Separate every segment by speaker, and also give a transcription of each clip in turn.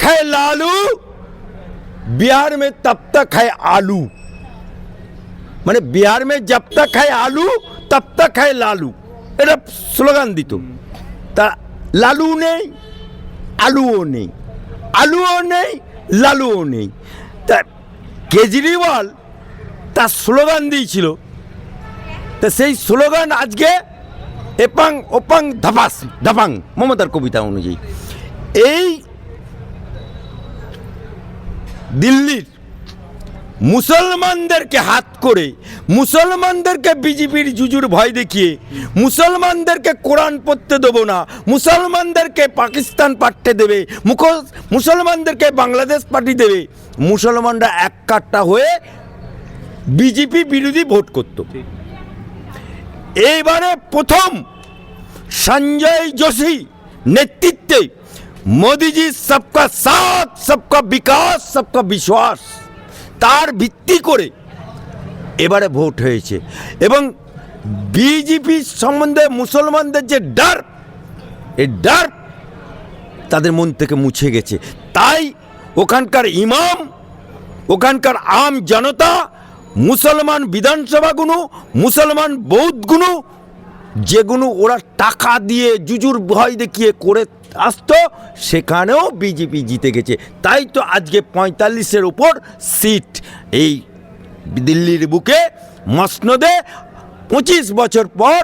Speaker 1: है लालू, बिहार में तब तक है आलू। মানে বিহার में जब तक है आलू तब तक है लालू, এটা স্লোগান দিত। তা লালু নেই, আলুও নেই, আলুও নেই, লালুও নেই। তা কেজরিওয়াল তার স্লোগান দিয়েছিল, তা সেই স্লোগান আজকে এপাং ওপাং ধাপাস ধাপাং, মমতার কবিতা অনুযায়ী এই দিল্লির মুসলমানদেরকে হাত করে, মুসলমানদেরকে বিজেপির জুজুর ভয় দেখিয়ে, মুসলমানদেরকে কোরআন পড়তে দেবো না, মুসলমানদেরকে পাকিস্তান পাঠিয়ে দেবে, মুসলমানদেরকে বাংলাদেশ পাঠিয়ে দেবে, মুসলমানরা এক কাট্টা হয়ে বিজেপি বিরোধী ভোট করত। এইবারে প্রথম সঞ্জয় যোশী নেতৃত্বে মোদিজি সবকা সাথ সবকা বিকাশ সবকা বিশ্বাস তার ভিত্তি করে এবারে ভোট হয়েছে। এবং বিজেপি সম্বন্ধে মুসলমানদের যে ডর, এই ডর তাদের মন থেকে মুছে গেছে। তাই ওখানকার ইমাম, ওখানকার আম জনতা, মুসলমান বিধানসভাগুলো, মুসলমান বৌদ্ধগুলো, যেগুলো ওরা টাকা দিয়ে জুজুর ভয় দেখিয়ে করে আসতো, সেখানেও বিজেপি জিতে গেছে। তাই তো আজকে 45-এর উপর সিট এই দিল্লির বুকে মসনদে 25 বছর পর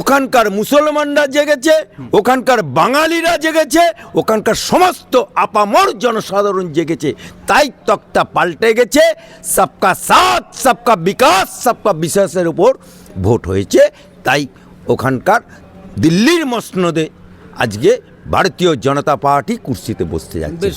Speaker 1: ওখানকার মুসলমানরা জেগেছে, ওখানকার বাঙালিরা জেগেছে, ওখানকার সমস্ত আপামর জনসাধারণ জেগেছে। তাই তক্তা পাল্টে গেছে, সবকা সাথ সবকা বিকাশ সবকা বিশ্বাসের উপর ভোট হয়েছে। তাই ওখানকার দিল্লির মসনদে আজকে ভারতীয় জনতা পার্টি কুর্সিতে বসতে যাচ্ছে।